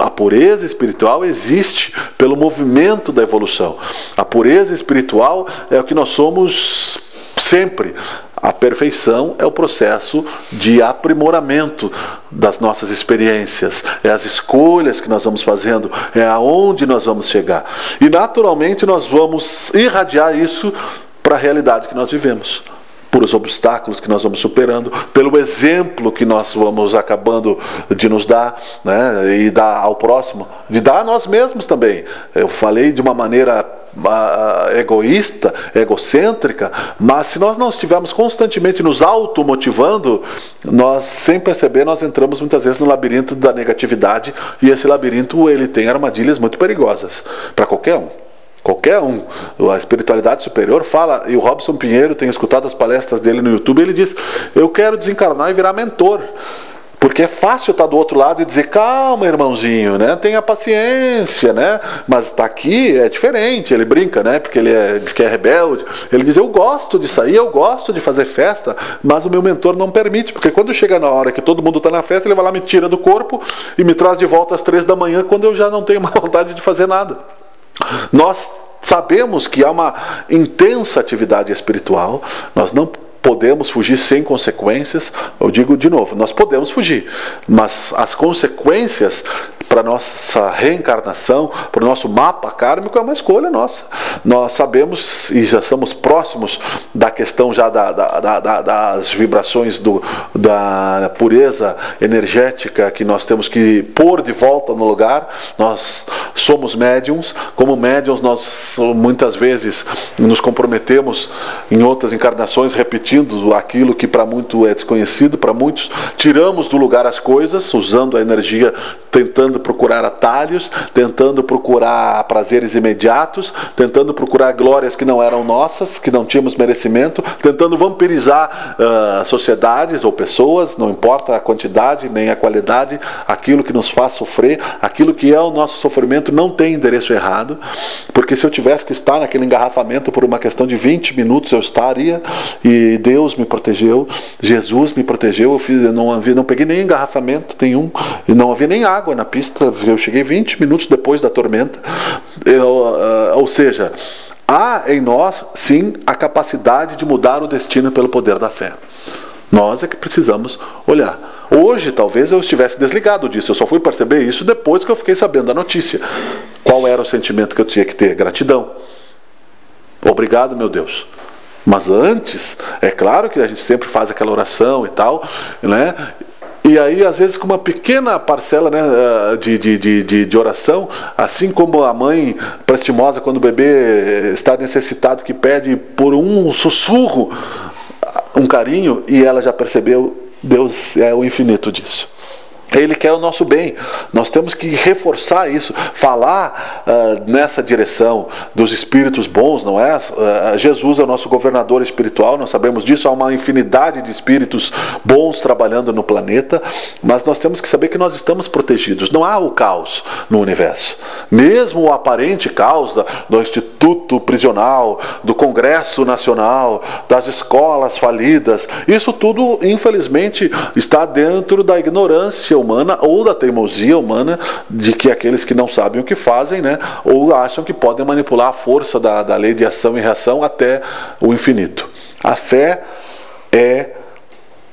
A pureza espiritual existe pelo movimento da evolução. A pureza espiritual é o que nós somos sempre. A perfeição é o processo de aprimoramento das nossas experiências, é as escolhas que nós vamos fazendo, é aonde nós vamos chegar. E naturalmente nós vamos irradiar isso para a realidade que nós vivemos, por os obstáculos que nós vamos superando, pelo exemplo que nós vamos acabando de nos dar, né, e dar ao próximo, de dar a nós mesmos também. Eu falei de uma maneira egoísta, egocêntrica, mas se nós não estivermos constantemente nos automotivando, nós, sem perceber, nós entramos muitas vezes no labirinto da negatividade, e esse labirinto ele tem armadilhas muito perigosas para qualquer um. Qualquer um. A espiritualidade superior fala, e o Robson Pinheiro, tem escutado as palestras dele no YouTube, ele diz: eu quero desencarnar e virar mentor. Porque é fácil estar do outro lado e dizer: calma, irmãozinho, né? Tenha paciência, né? Mas está aqui é diferente. Ele brinca, né? Porque ele diz que é rebelde. Ele diz: eu gosto de sair, eu gosto de fazer festa, mas o meu mentor não permite, porque quando chega na hora que todo mundo está na festa, ele vai lá, me tira do corpo e me traz de volta às 3 da manhã, quando eu já não tenho mais vontade de fazer nada. Nós sabemos que há uma intensa atividade espiritual, nós não podemos fugir sem consequências. Eu digo de novo, nós podemos fugir, mas as consequências para a nossa reencarnação, para o nosso mapa kármico, é uma escolha nossa. Nós sabemos e já estamos próximos da questão já das vibrações da pureza energética que nós temos que pôr de volta no lugar. Nós somos médiums. Como médiums, nós muitas vezes nos comprometemos em outras encarnações repetindo aquilo que para muitos é desconhecido, para muitos tiramos do lugar as coisas, usando a energia, tentando procurar atalhos, tentando procurar prazeres imediatos, tentando procurar glórias que não eram nossas, que não tínhamos merecimento, tentando vampirizar sociedades ou pessoas, não importa a quantidade nem a qualidade, aquilo que nos faz sofrer, aquilo que é o nosso sofrimento não tem endereço errado, porque se eu tivesse que estar naquele engarrafamento por uma questão de 20 minutos, eu estaria, e Deus me protegeu, Jesus me protegeu, eu não peguei nem engarrafamento nenhum, e não havia nem água na pista, eu cheguei 20 minutos depois da tormenta. Ou seja, há em nós sim a capacidade de mudar o destino pelo poder da fé. Nós é que precisamos olhar. Hoje talvez eu estivesse desligado disso, eu só fui perceber isso depois que eu fiquei sabendo da notícia. Qual era o sentimento que eu tinha que ter? Gratidão. Obrigado, meu Deus. Mas antes, é claro que a gente sempre faz aquela oração e tal, né? E aí, às vezes, com uma pequena parcela, né, de oração, assim como a mãe prestimosa, quando o bebê está necessitado, que pede por um sussurro, um carinho, e ela já percebeu, Deus é o infinito disso. Ele quer o nosso bem. Nós temos que reforçar isso, falar nessa direção dos espíritos bons, não é? Jesus é o nosso governador espiritual, nós sabemos disso, há uma infinidade de espíritos bons trabalhando no planeta, mas nós temos que saber que nós estamos protegidos. Não há o caos no universo. Mesmo o aparente caos do Instituto Prisional, do Congresso Nacional, das escolas falidas, isso tudo, infelizmente, está dentro da ignorância humana ou da teimosia humana de que aqueles que não sabem o que fazem, né, ou acham que podem manipular a força da lei de ação e reação até o infinito. A fé é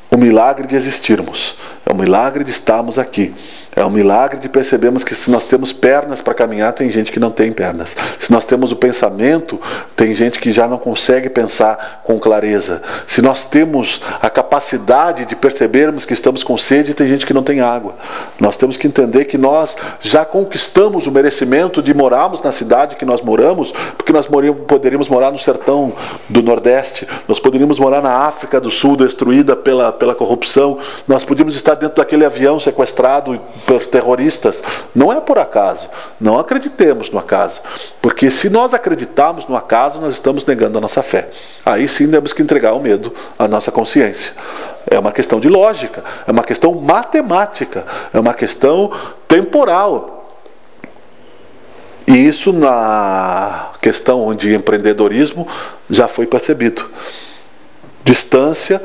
o milagre de existirmos, é o milagre de estarmos aqui. É um milagre de percebermos que se nós temos pernas para caminhar, tem gente que não tem pernas. Se nós temos o pensamento, tem gente que já não consegue pensar com clareza. Se nós temos a capacidade de percebermos que estamos com sede, tem gente que não tem água. Nós temos que entender que nós já conquistamos o merecimento de morarmos na cidade que nós moramos, porque nós poderíamos morar no sertão do Nordeste, nós poderíamos morar na África do Sul, destruída pela corrupção, nós podíamos estar dentro daquele avião sequestrado por terroristas. Não é por acaso. Não acreditemos no acaso. Porque se nós acreditarmos no acaso, nós estamos negando a nossa fé. Aí sim temos que entregar o medo à nossa consciência. É uma questão de lógica, é uma questão matemática, é uma questão temporal. E isso na questão de empreendedorismo já foi percebido. Distância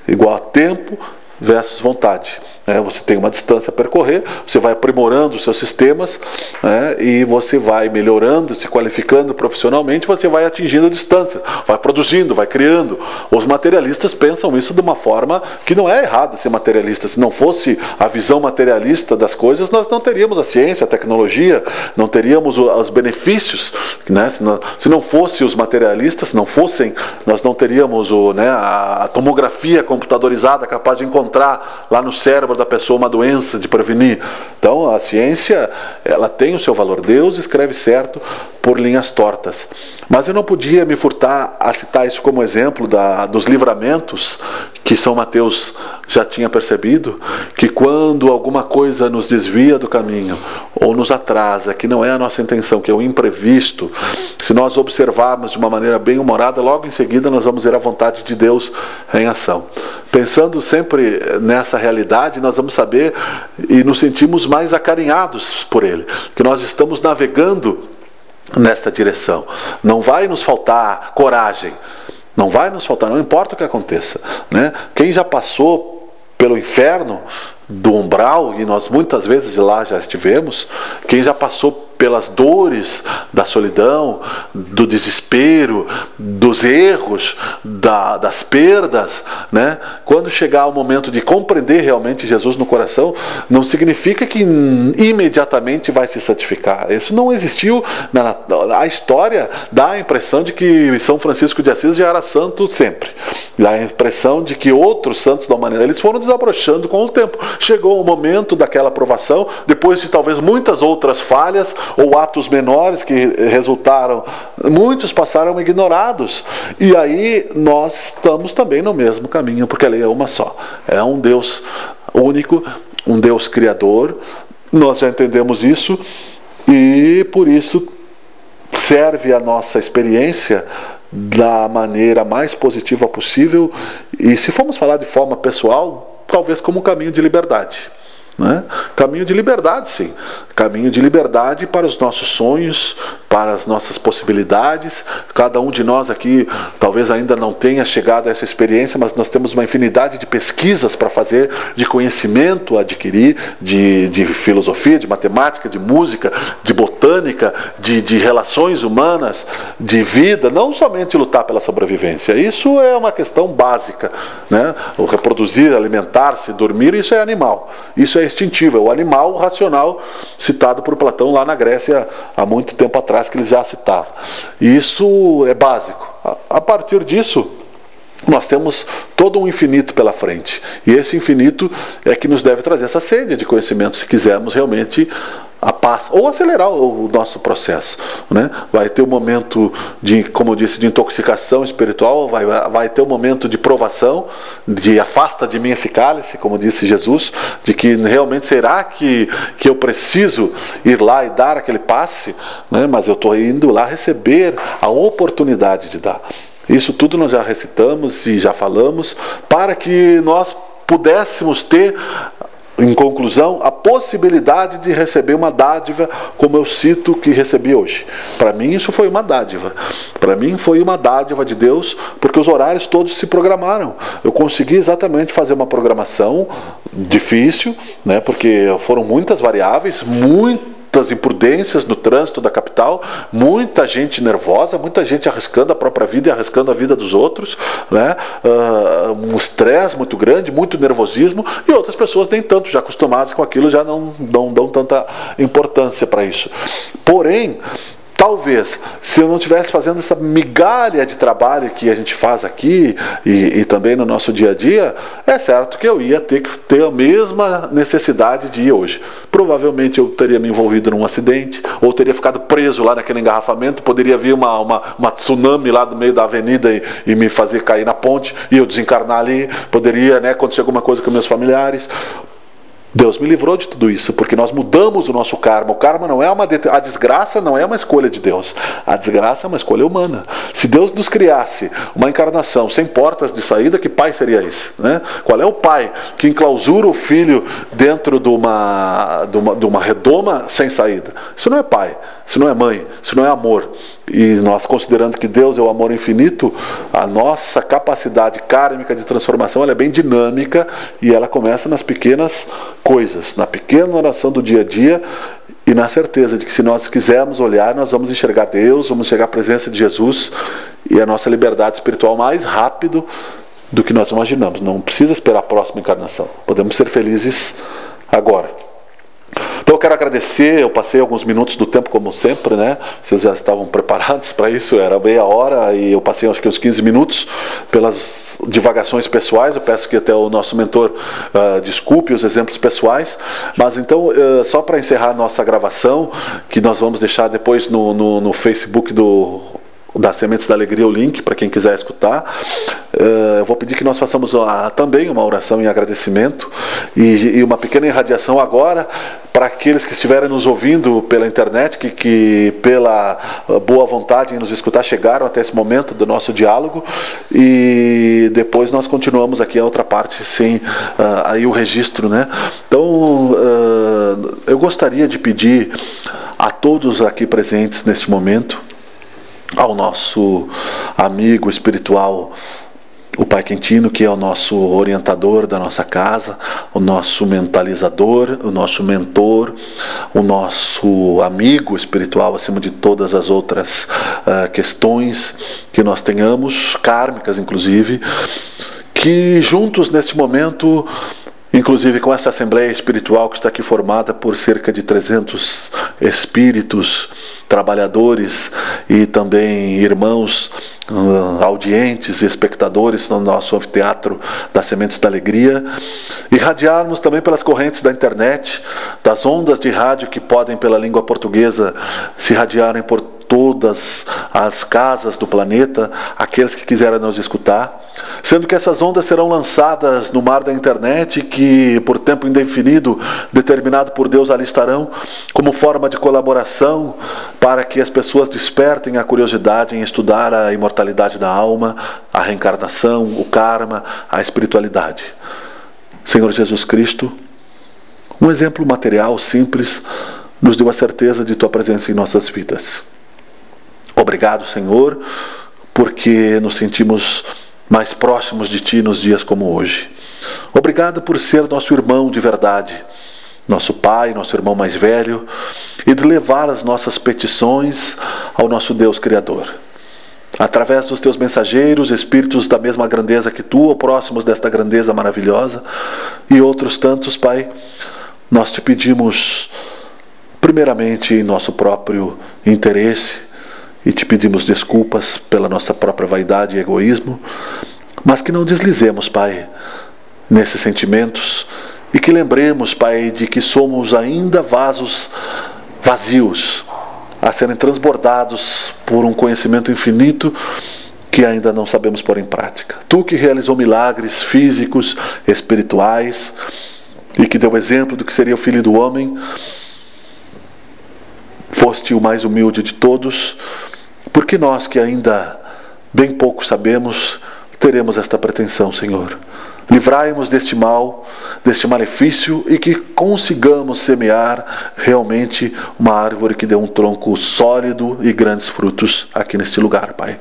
igual a tempo versus vontade. Você tem uma distância a percorrer, você vai aprimorando os seus sistemas, e você vai melhorando, se qualificando profissionalmente, você vai atingindo a distância, vai produzindo, vai criando. Os materialistas pensam isso de uma forma que não é errado ser materialista. Se não fosse a visão materialista das coisas, nós não teríamos a ciência, a tecnologia, não teríamos os benefícios, né? Se não fossem os materialistas, se não fossem, nós não teríamos a tomografia computadorizada capaz de encontrar lá no cérebro da pessoa uma doença, de prevenir. Então a ciência, ela tem o seu valor. Deus escreve certo por linhas tortas. Mas eu não podia me furtar a citar isso como exemplo dos livramentos que São Mateus já tinha percebido, que quando alguma coisa nos desvia do caminho ou nos atrasa, que não é a nossa intenção, que é o imprevisto, se nós observarmos de uma maneira bem humorada, logo em seguida nós vamos ver a vontade de Deus em ação. Pensando sempre nessa realidade, nós vamos saber e nos sentimos mais acarinhados por Ele, que nós estamos navegando nesta direção. Não vai nos faltar coragem, não vai nos faltar, não importa o que aconteça, né? Quem já passou pelo inferno do umbral, e nós muitas vezes lá já estivemos, quem já passou pelas dores da solidão, do desespero, dos erros, das perdas, né? Quando chegar o momento de compreender realmente Jesus no coração, não significa que imediatamente vai se santificar. Isso não existiu. A história dá a impressão de que São Francisco de Assis já era santo sempre. Dá a impressão de que outros santos da humanidade, eles foram desabrochando com o tempo. Chegou o momento daquela aprovação, depois de talvez muitas outras falhas, ou atos menores que resultaram, muitos passaram ignorados. E aí nós estamos também no mesmo caminho, porque a lei é uma só. É um Deus único, um Deus criador. Nós já entendemos isso, e por isso serve a nossa experiência da maneira mais positiva possível, e se formos falar de forma pessoal, talvez como um caminho de liberdade. Né? Caminho de liberdade, sim. Caminho de liberdade para os nossos sonhos, para as nossas possibilidades. Cada um de nós aqui talvez ainda não tenha chegado a essa experiência, mas nós temos uma infinidade de pesquisas para fazer, de conhecimento a adquirir, de filosofia, de matemática, de música, de botânica, de relações humanas, de vida, não somente lutar pela sobrevivência. Isso é uma questão básica, né? O reproduzir, alimentar-se, dormir, isso é animal. Isso é instintivo, é o animal racional citado por Platão lá na Grécia há muito tempo atrás, que ele já citava. Isso é básico. A partir disso, Nós temos todo um infinito pela frente. E esse infinito é que nos deve trazer essa sede de conhecimento, se quisermos realmente a paz, ou acelerar o nosso processo, né? Vai ter um momento de, como eu disse, de intoxicação espiritual, vai ter um momento de provação, de afasta de mim esse cálice, como disse Jesus, de que realmente será que eu preciso ir lá e dar aquele passe, né? Mas eu estou indo lá receber a oportunidade de dar. Isso tudo nós já recitamos e já falamos, para que nós pudéssemos ter, em conclusão, a possibilidade de receber uma dádiva, como eu cito que recebi hoje. Para mim isso foi uma dádiva. Para mim foi uma dádiva de Deus, porque os horários todos se programaram. Eu consegui exatamente fazer uma programação difícil, né, porque foram muitas variáveis, muitas imprudências no trânsito da capital, muita gente nervosa, muita gente arriscando a própria vida e arriscando a vida dos outros, né? Um estresse muito grande, muito nervosismo, e outras pessoas nem tanto, já acostumadas com aquilo, já não dão tanta importância para isso. Porém, talvez, se eu não estivesse fazendo essa migalha de trabalho que a gente faz aqui e também no nosso dia a dia, é certo que eu ia ter que ter a mesma necessidade de ir hoje. Provavelmente eu teria me envolvido num acidente, ou teria ficado preso lá naquele engarrafamento, poderia vir uma tsunami lá do meio da avenida e me fazer cair na ponte, e eu desencarnar ali, poderia, né, acontecer alguma coisa com meus familiares. Deus me livrou de tudo isso, porque nós mudamos o nosso karma. O karma não é a desgraça não é uma escolha de Deus. A desgraça é uma escolha humana. Se Deus nos criasse uma encarnação sem portas de saída, que pai seria esse, né? Qual é o pai que enclausura o filho dentro de uma redoma sem saída? Isso não é pai, isso não é mãe, isso não é amor. E nós, considerando que Deus é o amor infinito, a nossa capacidade kármica de transformação, ela é bem dinâmica, e ela começa nas pequenas coisas, na pequena oração do dia a dia, e na certeza de que se nós quisermos olhar, nós vamos enxergar Deus, vamos enxergar a presença de Jesus e a nossa liberdade espiritual mais rápido do que nós imaginamos. Não precisa esperar a próxima encarnação, podemos ser felizes agora. Então eu quero agradecer, eu passei alguns minutos do tempo como sempre, né? Vocês já estavam preparados para isso, era meia hora e eu passei acho que uns 15 minutos pelas divagações pessoais. Eu peço que até o nosso mentor desculpe os exemplos pessoais, mas então só para encerrar a nossa gravação, que nós vamos deixar depois no Facebook da Sementes da Alegria o link para quem quiser escutar. Eu vou pedir que nós façamos também uma oração em agradecimento e uma pequena irradiação agora para aqueles que estiverem nos ouvindo pela internet, que pela boa vontade em nos escutar chegaram até esse momento do nosso diálogo, e depois nós continuamos aqui a outra parte, sim, aí o registro, né? Então eu gostaria de pedir a todos aqui presentes neste momento, ao nosso amigo espiritual, o Pai Quintino, que é o nosso orientador da nossa casa, o nosso mentalizador, o nosso mentor, o nosso amigo espiritual, acima de todas as outras questões que nós tenhamos, kármicas inclusive, que juntos neste momento, inclusive com essa assembleia espiritual que está aqui formada por cerca de 300 espíritos, trabalhadores e também irmãos audientes e espectadores no nosso anfiteatro das Sementes da Alegria, irradiarmos também pelas correntes da internet, das ondas de rádio que podem pela língua portuguesa se irradiarem por todas as casas do planeta, aqueles que quiserem nos escutar, sendo que essas ondas serão lançadas no mar da internet, que por tempo indefinido, determinado por Deus, ali estarão, como forma de colaboração, para que as pessoas despertem a curiosidade em estudar a imortalidade da alma, a reencarnação, o karma, a espiritualidade. Senhor Jesus Cristo, um exemplo material, simples, nos deu a certeza de Tua presença em nossas vidas. Obrigado, Senhor, porque nos sentimos mais próximos de Ti nos dias como hoje. Obrigado por ser nosso irmão de verdade, nosso pai, nosso irmão mais velho, e de levar as nossas petições ao nosso Deus Criador. Através dos Teus mensageiros, espíritos da mesma grandeza que Tu, ou próximos desta grandeza maravilhosa, e outros tantos, Pai, nós Te pedimos, primeiramente, em nosso próprio interesse, e Te pedimos desculpas pela nossa própria vaidade e egoísmo, Mas que não deslizemos, Pai, nesses sentimentos, e que lembremos, Pai, de que somos ainda vasos vazios, a serem transbordados por um conhecimento infinito que ainda não sabemos pôr em prática. Tu que realizou milagres físicos, espirituais, e que deu exemplo do que seria o Filho do Homem, foste o mais humilde de todos, porque nós que ainda bem pouco sabemos, teremos esta pretensão, Senhor. Livrai-nos deste mal, deste malefício, e que consigamos semear realmente uma árvore que dê um tronco sólido e grandes frutos aqui neste lugar, Pai.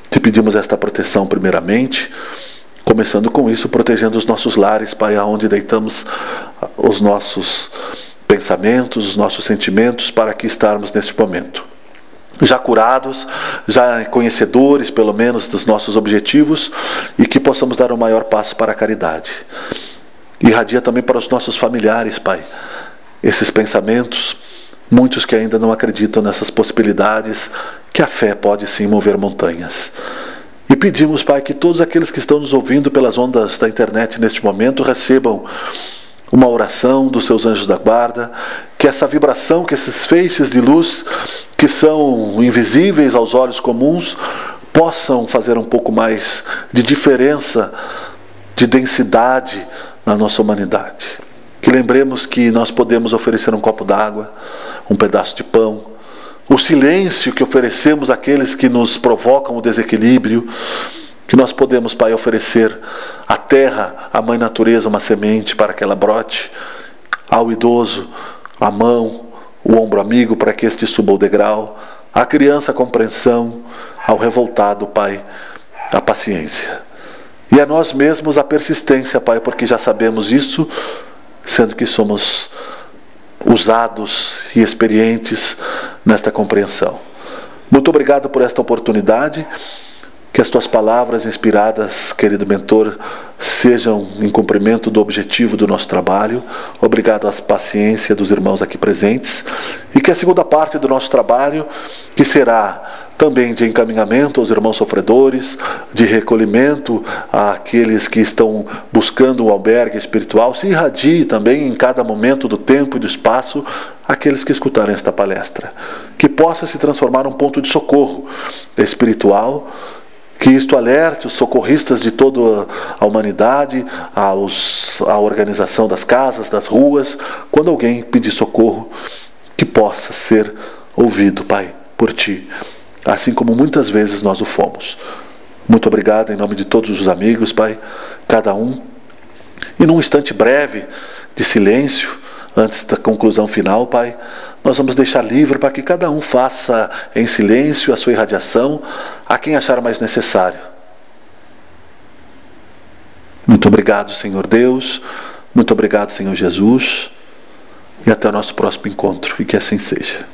Te pedimos esta proteção primeiramente, começando com isso, protegendo os nossos lares, Pai, aonde deitamos os nossos pensamentos, os nossos sentimentos, para aqui estarmos neste momento. Já curados, já conhecedores, pelo menos, dos nossos objetivos, e que possamos dar o maior passo para a caridade. Irradia também para os nossos familiares, Pai, esses pensamentos, muitos que ainda não acreditam nessas possibilidades, que a fé pode sim mover montanhas. E pedimos, Pai, que todos aqueles que estão nos ouvindo pelas ondas da internet neste momento recebam uma oração dos seus anjos da guarda, que essa vibração, que esses feixes de luz que são invisíveis aos olhos comuns, possam fazer um pouco mais de diferença, de densidade na nossa humanidade. Que lembremos que nós podemos oferecer um copo d'água, um pedaço de pão, o silêncio que oferecemos àqueles que nos provocam o desequilíbrio, que nós podemos, Pai, oferecer à terra, à mãe natureza, uma semente para que ela brote, ao idoso, a mão, o ombro amigo para que este suba o degrau, à criança a compreensão, ao revoltado, Pai, a paciência. E a nós mesmos a persistência, Pai, porque já sabemos isso, sendo que somos usados e experientes nesta compreensão. Muito obrigado por esta oportunidade. Que as tuas palavras inspiradas, querido mentor, sejam em cumprimento do objetivo do nosso trabalho. Obrigado à paciência dos irmãos aqui presentes. E que a segunda parte do nosso trabalho, que será também de encaminhamento aos irmãos sofredores, de recolhimento àqueles que estão buscando um albergue espiritual, se irradie também em cada momento do tempo e do espaço aqueles que escutarem esta palestra. Que possa se transformar num ponto de socorro espiritual, que isto alerte os socorristas de toda a humanidade, a organização das casas, das ruas, quando alguém pedir socorro, que possa ser ouvido, Pai, por Ti, assim como muitas vezes nós o fomos. Muito obrigado em nome de todos os amigos, Pai, cada um. E num instante breve de silêncio, antes da conclusão final, Pai, nós vamos deixar livre para que cada um faça em silêncio a sua irradiação a quem achar mais necessário. Muito obrigado, Senhor Deus. Muito obrigado, Senhor Jesus. E até o nosso próximo encontro. E que assim seja.